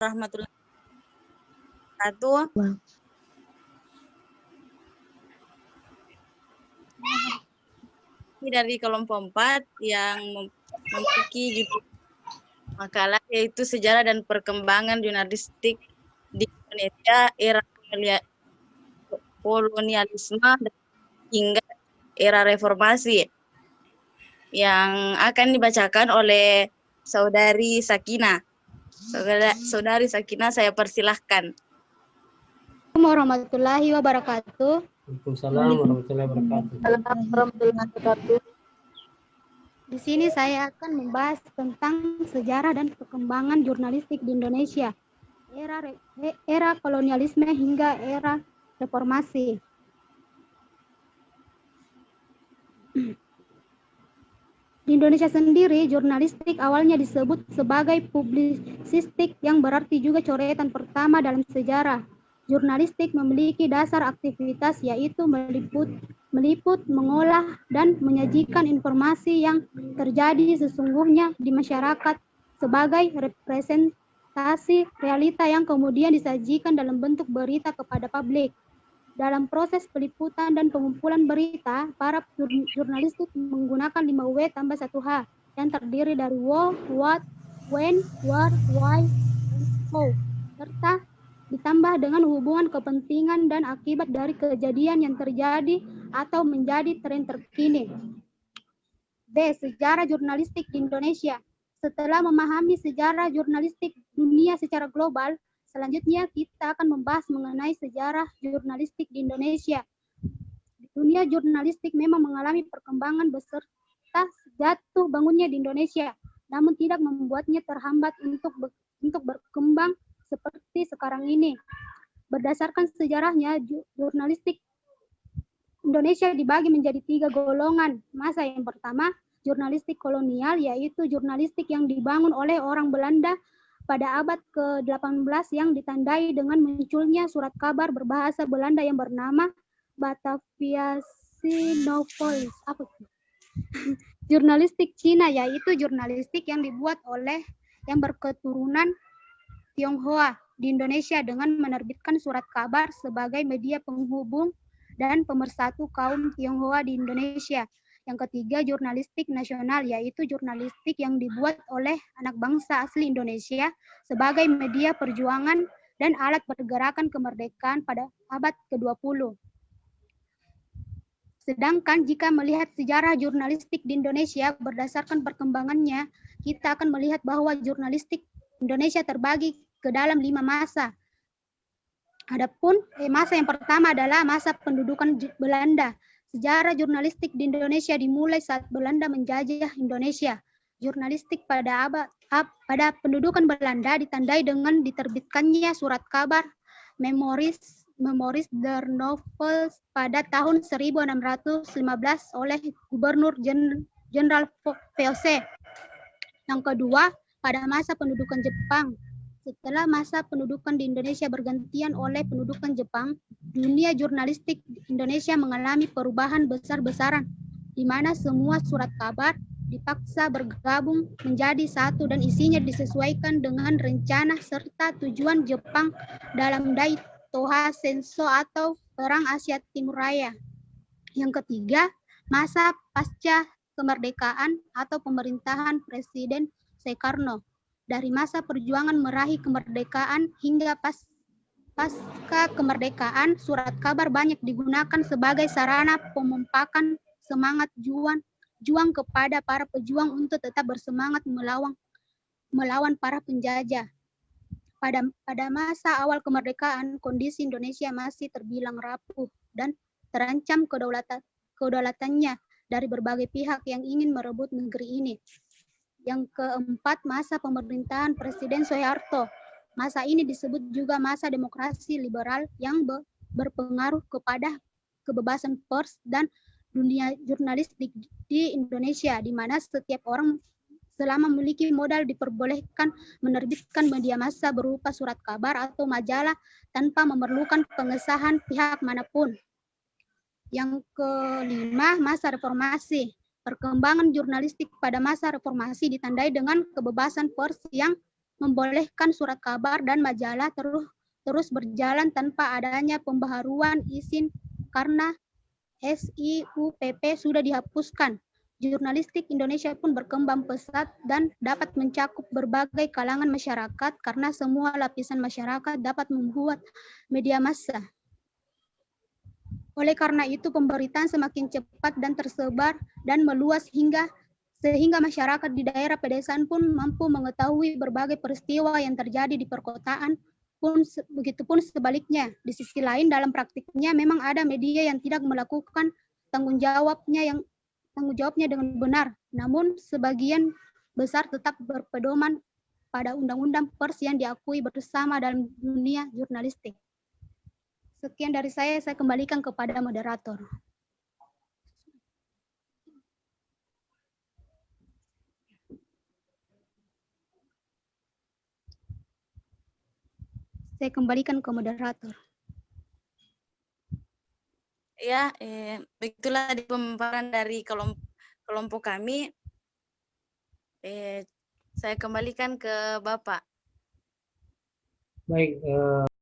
warahmatullahi wabarakatuh. Ini dari kelompok 4 yang memiliki judul makalah yaitu Sejarah dan Perkembangan Jurnalistik di Indonesia Era Kolonialisme hingga Era Reformasi, yang akan dibacakan oleh Saudari Sakina. Saudari Sakina, saya persilahkan. Assalamualaikum warahmatullahi wabarakatuh. Waalaikumsalam warahmatullahi wabarakatuh. Di sini saya akan membahas tentang sejarah dan perkembangan jurnalistik di Indonesia, era kolonialisme hingga era reformasi. Di Indonesia sendiri, jurnalistik awalnya disebut sebagai publisistik yang berarti juga coretan pertama dalam sejarah. Jurnalistik memiliki dasar aktivitas yaitu meliput, mengolah, dan menyajikan informasi yang terjadi sesungguhnya di masyarakat sebagai representasi realita yang kemudian disajikan dalam bentuk berita kepada publik. Dalam proses peliputan dan pengumpulan berita, para jurnalistik menggunakan 5W tambah 1H yang terdiri dari what, when, where, why, and how, serta ditambah dengan hubungan kepentingan dan akibat dari kejadian yang terjadi atau menjadi tren terkini. B. Sejarah jurnalistik di Indonesia. Setelah memahami sejarah jurnalistik dunia secara global, selanjutnya kita akan membahas mengenai sejarah jurnalistik di Indonesia. Dunia jurnalistik memang mengalami perkembangan beserta jatuh bangunnya di Indonesia, namun tidak membuatnya terhambat untuk berkembang seperti sekarang ini. Berdasarkan sejarahnya, jurnalistik Indonesia dibagi menjadi 3 golongan. Masa yang pertama, jurnalistik kolonial, yaitu jurnalistik yang dibangun oleh orang Belanda pada abad ke-18 yang ditandai dengan munculnya surat kabar berbahasa Belanda yang bernama Bataviasche Nouvelles. Jurnalistik Cina, yaitu jurnalistik yang dibuat oleh yang berketurunan Tionghoa di Indonesia dengan menerbitkan surat kabar sebagai media penghubung dan pemersatu kaum Tionghoa di Indonesia. Yang ketiga, jurnalistik nasional, yaitu jurnalistik yang dibuat oleh anak bangsa asli Indonesia sebagai media perjuangan dan alat pergerakan kemerdekaan pada abad ke-20. Sedangkan jika melihat sejarah jurnalistik di Indonesia berdasarkan perkembangannya, kita akan melihat bahwa jurnalistik Indonesia terbagi ke dalam 5 masa. Adapun masa yang pertama adalah masa pendudukan Belanda. Sejarah jurnalistik di Indonesia dimulai saat Belanda menjajah Indonesia. Jurnalistik pada pendudukan Belanda ditandai dengan diterbitkannya surat kabar Memories der Nouvelles pada tahun 1615 oleh Gubernur Jenderal VOC. Yang kedua, pada masa pendudukan Jepang. Setelah masa pendudukan di Indonesia bergantian oleh pendudukan Jepang, dunia jurnalistik Indonesia mengalami perubahan besar-besaran, di mana semua surat kabar dipaksa bergabung menjadi satu dan isinya disesuaikan dengan rencana serta tujuan Jepang dalam Dai-Toha Senso atau Perang Asia Timur Raya. Yang ketiga, masa pasca kemerdekaan atau pemerintahan Presiden Soekarno. Dari masa perjuangan meraih kemerdekaan hingga pasca kemerdekaan, surat kabar banyak digunakan sebagai sarana pemumpakan semangat juang kepada para pejuang untuk tetap bersemangat melawan para penjajah. Pada masa awal kemerdekaan, kondisi Indonesia masih terbilang rapuh dan terancam kedaulatannya dari berbagai pihak yang ingin merebut negeri ini. Yang keempat, masa pemerintahan Presiden Soeharto. Masa ini disebut juga masa demokrasi liberal yang berpengaruh kepada kebebasan pers dan dunia jurnalistik di Indonesia, di mana setiap orang selama memiliki modal diperbolehkan menerbitkan media massa berupa surat kabar atau majalah tanpa memerlukan pengesahan pihak manapun. Yang kelima, masa reformasi. Perkembangan jurnalistik pada masa reformasi ditandai dengan kebebasan pers yang membolehkan surat kabar dan majalah terus berjalan tanpa adanya pembaharuan izin karena SIUPP sudah dihapuskan. Jurnalistik Indonesia pun berkembang pesat dan dapat mencakup berbagai kalangan masyarakat karena semua lapisan masyarakat dapat membuat media massa. Oleh karena itu, pemberitaan semakin cepat dan tersebar dan meluas sehingga masyarakat di daerah pedesaan pun mampu mengetahui berbagai peristiwa yang terjadi di perkotaan, begitupun sebaliknya. Di sisi lain, dalam praktiknya memang ada media yang tidak melakukan tanggung jawabnya dengan benar, namun sebagian besar tetap berpedoman pada undang-undang pers yang diakui bersama dalam dunia jurnalistik. Sekian dari saya kembalikan kepada moderator. Saya kembalikan ke moderator. Ya, begitulah di pemaparan dari kelompok kami. Saya kembalikan ke Bapak. Baik,